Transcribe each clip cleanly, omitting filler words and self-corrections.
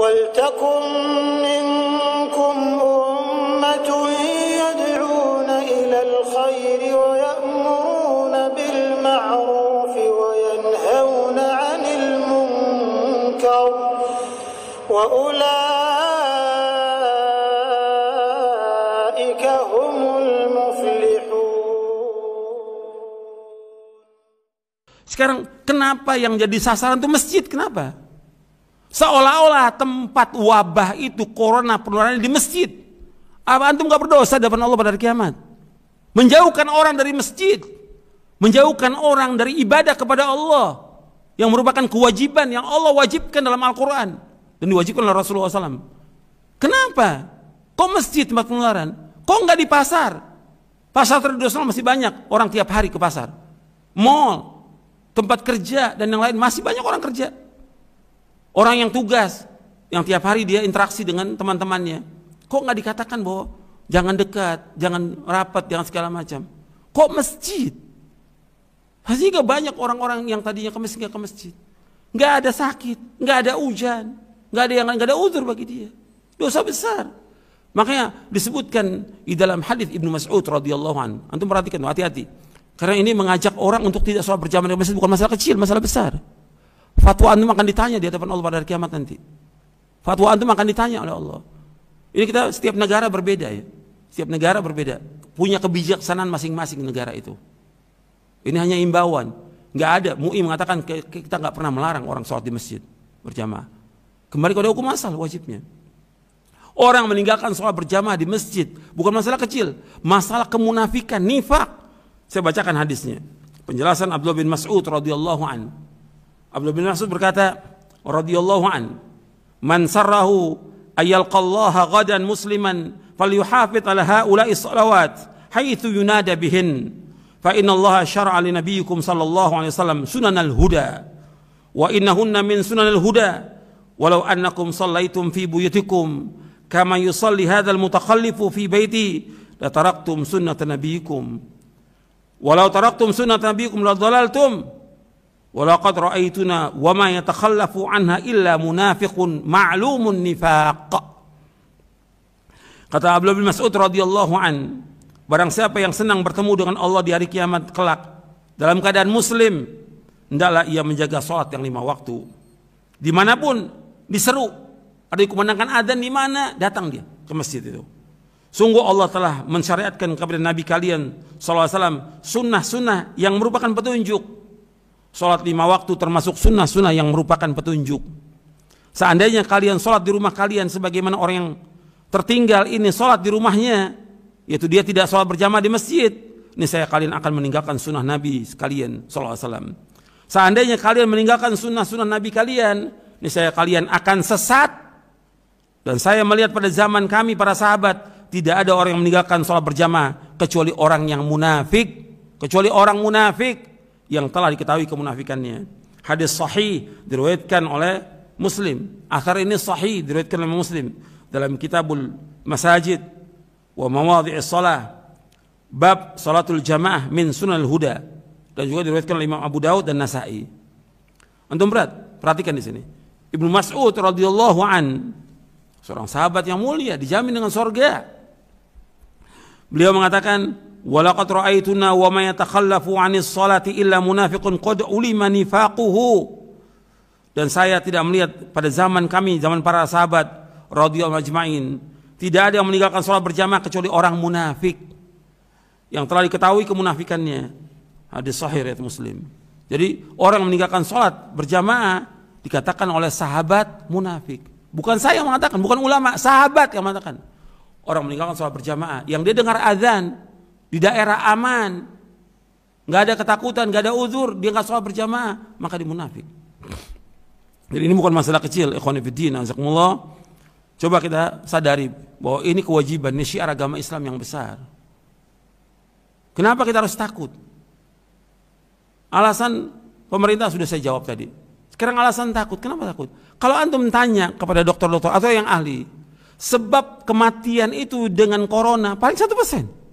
وَلْتَكُنْ مِنْكُمْ أُمَّةٌ يَدْعُونَ إِلَى الْخَيْرِ وَيَأْمُرُونَ بِالْمَعْرُوفِ وَيَنْهَوْنَ عَنِ الْمُنْكَرِ وَأُولَئِكَ هُمُ الْمُفْلِحُونَ. Sekarang kenapa yang jadi sasaran itu masjid? Kenapa? Seolah-olah tempat wabah itu corona penularannya di masjid. Apa antum gak berdosa di depan Allah pada hari kiamat? Menjauhkan orang dari masjid, menjauhkan orang dari ibadah kepada Allah yang merupakan kewajiban yang Allah wajibkan dalam Al-Quran dan diwajibkan oleh Rasulullah SAW. Kenapa? Kok masjid tempat penularan? Kok nggak di pasar? Pasar tradisional masih banyak orang tiap hari ke pasar. Mall, tempat kerja dan yang lain masih banyak orang kerja. Orang yang tugas, yang tiap hari dia interaksi dengan teman-temannya. Kok nggak dikatakan bahwa jangan dekat, jangan rapat, jangan segala macam? Kok masjid? Sehingga banyak orang-orang yang tadinya ke masjid nggak ke masjid. Nggak ada sakit, nggak ada hujan, nggak ada uzur bagi dia. Dosa besar. Makanya disebutkan di dalam hadis Ibnu Mas'ud radhiyallahu anhu. Antum perhatikan, hati-hati. Karena ini mengajak orang untuk tidak sholat berjamaah di masjid bukan masalah kecil, masalah besar. Fatwa antum akan ditanya di hadapan Allah pada hari kiamat nanti. Fatwa antum akan ditanya oleh Allah. Ini kita setiap negara berbeda ya. Setiap negara berbeda. Punya kebijaksanaan masing-masing negara itu. Ini hanya imbauan. Nggak ada. MUI mengatakan kita nggak pernah melarang orang sholat di masjid berjamaah. Kembali kepada hukum asal wajibnya. Orang meninggalkan sholat berjamaah di masjid bukan masalah kecil. Masalah kemunafikan, nifak. Saya bacakan hadisnya. Penjelasan Abdullah bin Mas'ud radhiyallahu anhu. Abdullah bin Mas'ud berkata radhiyallahu an, man sarrahu ayyalqallaha ghadan musliman falyuhafidh ala haula'i salawat haitsu yunada bihin fa innallaha syara'a li nabiyyikum sallallahu alaihi wasallam sunanal huda wa innahunna min sunanil huda walau annakum shallaitum fi buyutikum kama yusalli hadzal mutakhallifu fi baiti la taraktum sunnata nabiyyikum walau taraktum sunnata nabiyyikum la dhalaltum. Walaqad ra'aituna wa ma yatakhallafu anha illa munafiqun ma'lumun nifaq. Kata Abdullah bin Mas'ud radhiyallahu an, barang siapa yang senang bertemu dengan Allah di hari kiamat kelak dalam keadaan muslim, hendaklah ia menjaga salat yang 5 waktu. Dimanapun diseru, ada dikumandangkan adzan di mana, datang dia ke masjid itu. Sungguh Allah telah mensyariatkan kepada Nabi kalian sallallahu alaihi wasallam sunnah-sunnah yang merupakan petunjuk. Sholat 5 waktu termasuk sunnah-sunnah yang merupakan petunjuk. Seandainya kalian sholat di rumah kalian sebagaimana orang yang tertinggal ini sholat di rumahnya, yaitu dia tidak sholat berjamaah di masjid, ini saya kalian akan meninggalkan sunnah Nabi sekalian sallallahu alaihi wasallam. Seandainya kalian meninggalkan sunnah-sunnah Nabi kalian, ini saya kalian akan sesat. Dan saya melihat pada zaman kami para sahabat tidak ada orang yang meninggalkan sholat berjamaah kecuali orang yang munafik, kecuali orang munafik yang telah diketahui kemunafikannya. Hadis sahih diriwayatkan oleh Muslim. Akhar ini sahih diriwayatkan oleh Muslim dalam Kitabul Masajid wa Mawadhi'is Shalah bab salatul jamaah min sunanil huda, dan juga diriwayatkan oleh Imam Abu Daud dan Nasa'i. Antum perhatikan di sini. Ibnu Mas'ud radhiyallahu an, seorang sahabat yang mulia dijamin dengan surga. Beliau mengatakan, walaqad ra'aituna wa ma yatakhallafu 'anis salati illa munafiqun qad ulima nifaquhu. Dan saya tidak melihat pada zaman kami, zaman para sahabat radhiyallahu ajma'in, tidak ada yang meninggalkan salat berjamaah kecuali orang munafik yang telah diketahui kemunafikannya. Hadis sahih riwayat Muslim. Jadi orang yang meninggalkan salat berjamaah dikatakan oleh sahabat munafik. Bukan saya yang mengatakan, bukan ulama, sahabat yang mengatakan. Orang meninggalkan salat berjamaah yang dia dengar azan di daerah aman, nggak ada ketakutan, nggak ada uzur, dia nggak sholat berjamaah, maka dia munafik. Jadi ini bukan masalah kecil, ikhwan fillah, azakumullah. Coba kita sadari bahwa ini kewajiban, ini syiar agama Islam yang besar. Kenapa kita harus takut? Alasan pemerintah sudah saya jawab tadi. Sekarang alasan takut, kenapa takut? Kalau antum tanya kepada dokter-dokter atau yang ahli, sebab kematian itu dengan corona paling 1%.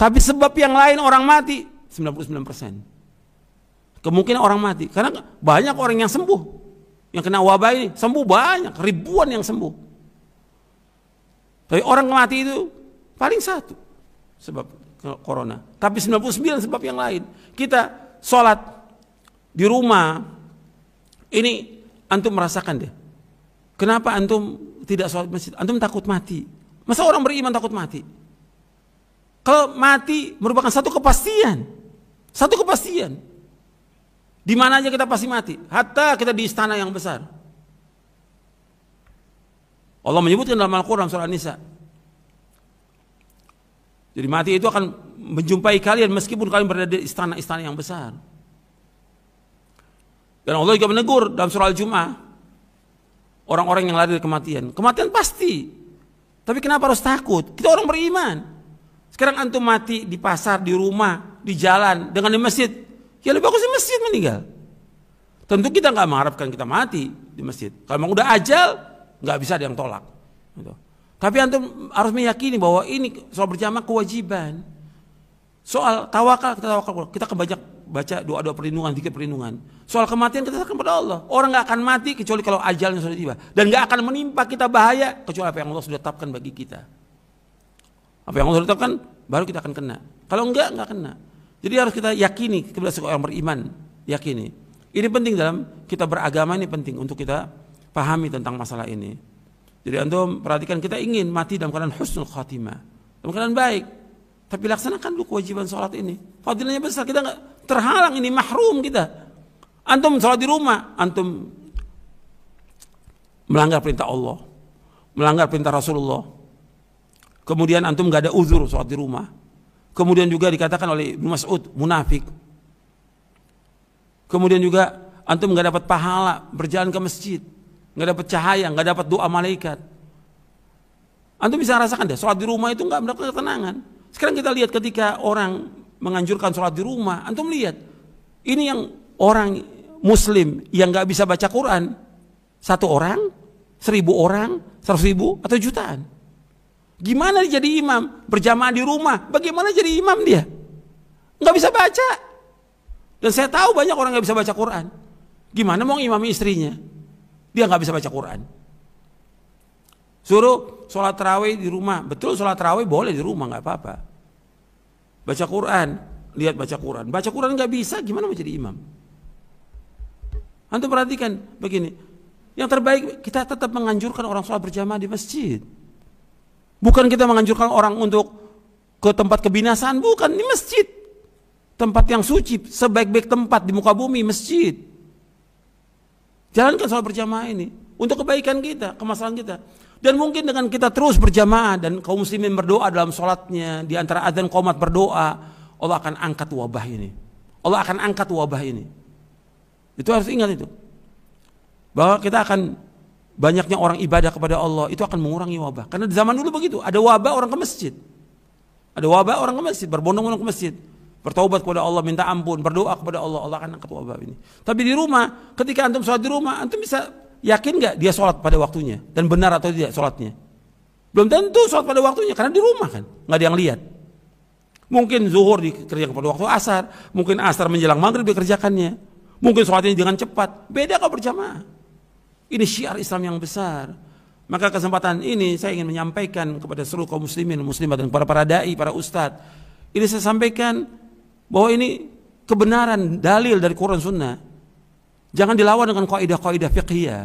Tapi sebab yang lain orang mati 99%. Kemungkinan orang mati karena banyak orang yang sembuh. Yang kena wabah ini sembuh banyak, ribuan yang sembuh. Tapi orang mati itu paling satu sebab corona. Tapi 99 sebab yang lain. Kita sholat di rumah, ini antum merasakan deh. Kenapa antum tidak sholat masjid? Antum takut mati. Masa orang beriman takut mati? Kalau mati merupakan satu kepastian. Satu kepastian. Di mana aja kita pasti mati. Hatta kita di istana yang besar. Allah menyebutkan dalam Al-Quran surah An-Nisa. Jadi mati itu akan menjumpai kalian meskipun kalian berada di istana-istana yang besar. Dan Allah juga menegur dalam surah Al-Jum'ah. Orang-orang yang lari dari kematian. Kematian pasti. Tapi kenapa harus takut? Kita orang beriman. Sekarang antum mati di pasar, di rumah, di jalan, dengan di masjid. Ya lebih bagus di masjid meninggal. Tentu kita nggak mengharapkan kita mati di masjid. Kalau memang udah ajal, nggak bisa ada yang tolak. Gitu. Tapi antum harus meyakini bahwa ini soal berjamaah kewajiban. Soal tawakal, kita banyak baca doa-doa perlindungan, zikir perlindungan. Soal kematian kita serahkan kepada Allah. Orang nggak akan mati kecuali kalau ajalnya sudah tiba, dan nggak akan menimpa kita bahaya kecuali apa yang Allah sudah tetapkan bagi kita. Apa yang Allah sudah tetapkan, baru kita akan kena. Kalau nggak kena. Jadi harus kita yakini, kita sebagai orang beriman, yakini. Ini penting dalam kita beragama, ini penting untuk kita pahami tentang masalah ini. Jadi antum perhatikan, kita ingin mati dalam keadaan husnul khatimah, dalam keadaan baik. Tapi laksanakan dulu kewajiban sholat ini. Fadilahnya besar, kita nggak terhalang, ini mahrum kita. Antum sholat di rumah, antum melanggar perintah Allah, melanggar perintah Rasulullah. Kemudian antum nggak ada uzur sholat di rumah. Kemudian juga dikatakan oleh Ibnu Mas'ud munafik. Kemudian juga antum nggak dapat pahala berjalan ke masjid, nggak dapat cahaya, nggak dapat doa malaikat. Antum bisa rasakan deh, sholat di rumah itu nggak mendapatkan ketenangan. Sekarang kita lihat ketika orang menganjurkan sholat di rumah, antum lihat ini yang orang Muslim yang nggak bisa baca Quran, 1 orang, 1000 orang, 100.000 atau jutaan. Gimana dia jadi imam berjamaah di rumah? Bagaimana jadi imam dia? Nggak bisa baca. Dan saya tahu banyak orang nggak bisa baca Quran. Gimana mau imami istrinya? Dia nggak bisa baca Quran. Suruh sholat tarawih di rumah. Betul, sholat tarawih boleh di rumah, nggak apa-apa. Baca Quran, lihat baca Quran. Baca Quran nggak bisa, gimana mau jadi imam? Antum perhatikan begini. Yang terbaik kita tetap menganjurkan orang sholat berjamaah di masjid. Bukan kita menganjurkan orang untuk ke tempat kebinasaan, bukan, di masjid. Tempat yang suci, sebaik-baik tempat di muka bumi, masjid. Jalankan sholat berjamaah ini untuk kebaikan kita, kemaslahan kita. Dan mungkin dengan kita terus berjamaah dan kaum muslimin berdoa dalam sholatnya, di antara adzan qomat berdoa, Allah akan angkat wabah ini. Allah akan angkat wabah ini. Itu harus ingat itu. Bahwa kita akan banyaknya orang ibadah kepada Allah itu akan mengurangi wabah. Karena di zaman dulu begitu, ada wabah orang ke masjid. Ada wabah orang ke masjid, berbondong-bondong ke masjid. Bertaubat kepada Allah, minta ampun, berdoa kepada Allah, Allah akan angkat wabah ini. Tapi di rumah, ketika antum sholat di rumah, antum bisa yakin nggak dia sholat pada waktunya dan benar atau tidak sholatnya? Belum tentu sholat pada waktunya karena di rumah kan, nggak ada yang lihat. Mungkin zuhur dikerjakan pada waktu asar, mungkin asar menjelang maghrib dikerjakannya, mungkin sholatnya dengan cepat. Beda kalau berjamaah. Ini syiar Islam yang besar. Maka kesempatan ini saya ingin menyampaikan kepada seluruh kaum muslimin, muslimat dan para dai, para ustadz. Ini saya sampaikan bahwa ini kebenaran dalil dari Quran Sunnah. Jangan dilawan dengan kaidah-kaidah fiqhiyah.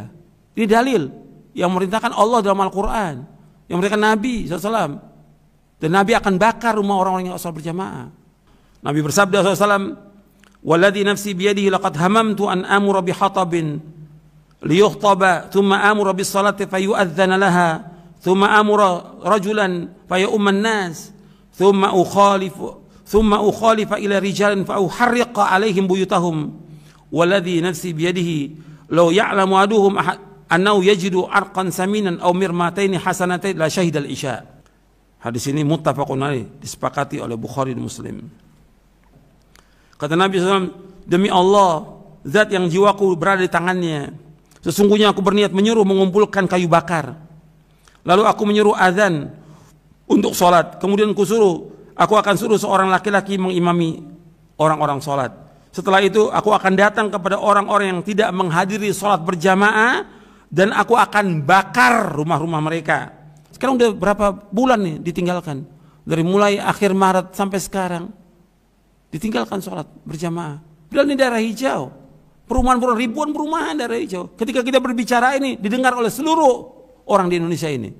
Ini dalil yang memerintahkan Allah dalam Al-Quran, yang memerintahkan Nabi SAW. Dan Nabi akan bakar rumah orang-orang yang sholat berjamaah. Nabi bersabda SAW, "Walladzi nafsi biyadihi laqad hamamtu an amura bihatabin liyukhtaba thumma amura bis salati fayu'adzana laha thumma amura rajulan fayumman nas thumma ukhalifa ila rijalin fa uharriqa alaihim buyutahum walladzi nafsi biyadihi law ya'lamu aduhum annahu yajidu arqan saminan aw mirmataini hasanatain la syahidal isya." Hadis ini muttafaqun alaih, disepakati oleh Bukhari dan Muslim. Kata Nabi SAW, "Demi Allah, zat yang jiwaku berada di tangannya, sesungguhnya aku berniat menyuruh mengumpulkan kayu bakar. Lalu aku menyuruh azan untuk sholat. Kemudian aku akan suruh seorang laki-laki mengimami orang-orang sholat. Setelah itu aku akan datang kepada orang-orang yang tidak menghadiri sholat berjamaah dan aku akan bakar rumah-rumah mereka. Sekarang udah berapa bulan nih ditinggalkan? Dari mulai akhir Maret sampai sekarang ditinggalkan sholat berjamaah. Padahal ini daerah hijau, perumahan-perumahan, ribuan perumahan daerah hijau. Ketika kita berbicara ini didengar oleh seluruh orang di Indonesia ini.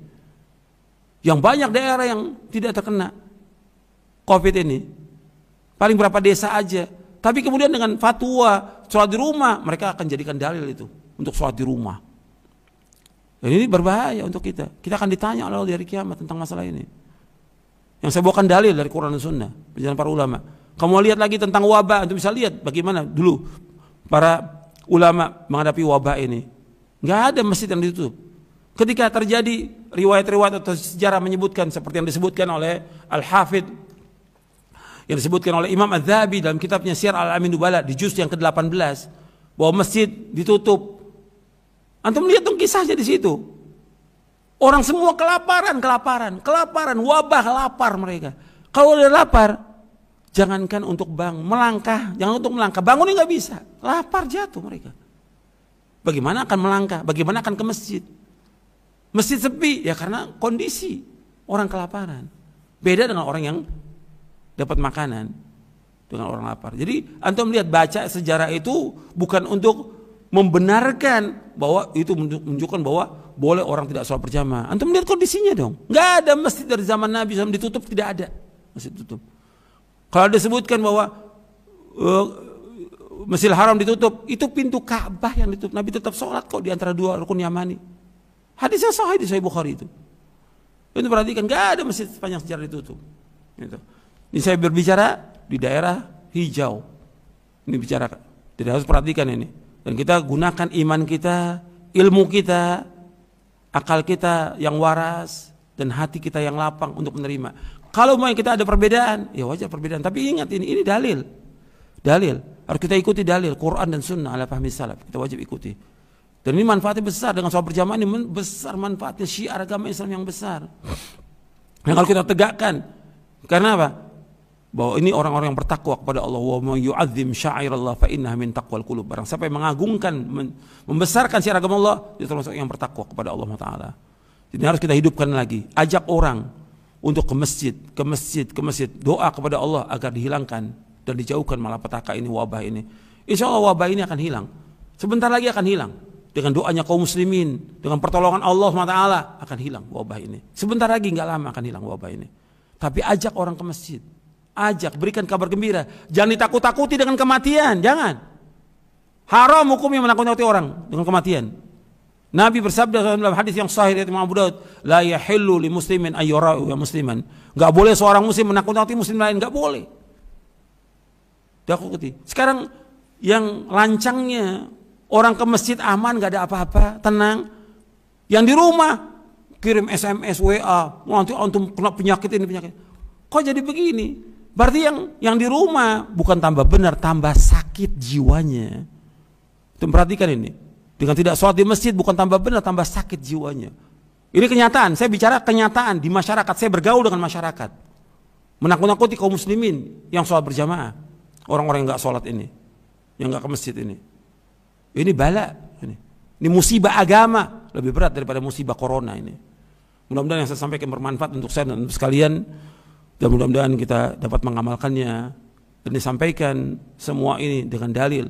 Yang banyak daerah yang tidak terkena COVID ini. Paling berapa desa aja. Tapi kemudian dengan fatwa sholat di rumah, mereka akan jadikan dalil itu untuk sholat di rumah. Dan ini berbahaya untuk kita. Kita akan ditanya oleh Allah di hari kiamat tentang masalah ini. Yang saya bawakan dalil dari Quran dan Sunnah, penjelasan para ulama. Kamu lihat lagi tentang wabah, untuk bisa lihat bagaimana dulu para ulama menghadapi wabah ini. Nggak ada masjid yang ditutup. Ketika terjadi riwayat-riwayat atau sejarah menyebutkan seperti yang disebutkan oleh Al-Hafidh, yang disebutkan oleh Imam Az-Zahabi dalam kitabnya Syiar Al-Alamin Nubala di juz yang ke-18, bahwa masjid ditutup. Antum lihat dong kisahnya di situ. Orang semua kelaparan, wabah, lapar mereka. Kalau udah lapar, jangankan untuk melangkah, bangun nggak bisa, lapar jatuh mereka. Bagaimana akan melangkah? Bagaimana akan ke masjid? Masjid sepi ya karena kondisi orang kelaparan. Beda dengan orang yang dapat makanan dengan orang lapar. Jadi antum lihat, baca sejarah itu bukan untuk membenarkan bahwa itu menunjukkan bahwa boleh orang tidak sholat berjamaah. Antum lihat kondisinya dong. Nggak ada masjid dari zaman Nabi SAW ditutup, tidak ada masjid tutup. Kalau disebutkan bahwa Masjidil Haram ditutup, itu pintu Ka'bah yang ditutup. Nabi tetap sholat kok di antara dua rukun Yamani. Hadisnya sahih di Sahih Bukhari itu. Itu perhatikan, nggak ada masjid sepanjang sejarah ditutup. Gitu. Ini saya berbicara di daerah hijau. Ini bicara, tidak harus perhatikan ini. Dan kita gunakan iman kita, ilmu kita, akal kita yang waras, dan hati kita yang lapang untuk menerima. Kalau mau kita ada perbedaan, ya wajar perbedaan. Tapi ingat ini dalil. Dalil. Harus kita ikuti dalil, Quran dan Sunnah ala fahmi salaf. Kita wajib ikuti. Dan ini manfaatnya besar, dengan sholat berjamaah ini besar manfaatnya, syiar agama Islam yang besar. Yang kalau kita tegakkan, karena apa? Bahwa ini orang-orang yang bertakwa kepada Allah. Wa may yu'azzim sya'airallah fa innaha min taqwal qulub. Barang siapa yang mengagungkan, membesarkan syiar agama Allah, itu termasuk yang bertakwa kepada Allah Taala. Jadi harus kita hidupkan lagi. Ajak orang untuk ke masjid, doa kepada Allah agar dihilangkan dan dijauhkan malapetaka ini, wabah ini. Insya Allah wabah ini akan hilang. Sebentar lagi akan hilang. Dengan doanya kaum muslimin, dengan pertolongan Allah Taala akan hilang wabah ini. Sebentar lagi, nggak lama akan hilang wabah ini. Tapi ajak orang ke masjid. Ajak, berikan kabar gembira. Jangan ditakut-takuti dengan kematian, jangan. Haram hukumnya menakut-nakuti orang dengan kematian. Nabi bersabda dalam hadis yang sahih dari Imam Abu Daud, la yahillu li muslimin ayyara'u ya musliman. Enggak boleh seorang muslim menakut-nakuti muslim lain, enggak boleh. Takuti. Sekarang yang lancangnya orang ke masjid aman, enggak ada apa-apa, tenang. Yang di rumah kirim SMS, WA, nanti antum kena penyakit ini penyakit. Kok jadi begini? Berarti yang di rumah bukan tambah benar, tambah sakit jiwanya. Itu perhatikan ini. Dengan tidak sholat di masjid bukan tambah benar, tambah sakit jiwanya. Ini kenyataan, saya bicara kenyataan di masyarakat, saya bergaul dengan masyarakat. Menakut-nakuti kaum muslimin yang sholat berjamaah. Orang-orang yang gak sholat ini, yang gak ke masjid ini. Ini bala. Ini musibah agama, lebih berat daripada musibah corona ini. Mudah-mudahan yang saya sampaikan bermanfaat untuk saya dan untuk sekalian. Dan mudah-mudahan kita dapat mengamalkannya dan disampaikan semua ini dengan dalil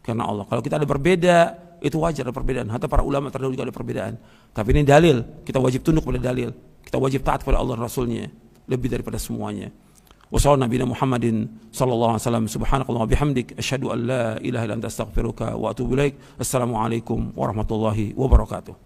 karena Allah. Kalau kita ada berbeda, itu wajar ada perbedaan. Hatta para ulama terdahulu juga ada perbedaan. Tapi ini dalil, kita wajib tunduk pada dalil. Kita wajib taat pada Allah dan Rasulnya lebih daripada semuanya. Wassalamualaikum warahmatullahi wabarakatuh. Sallallahu alaihi wasallam. Subhanakallah bihamdik. Asyhadu an la ilaha illa anta astaghfiruka wa atubu ilaik. Assalamualaikum warahmatullahi wabarakatuh.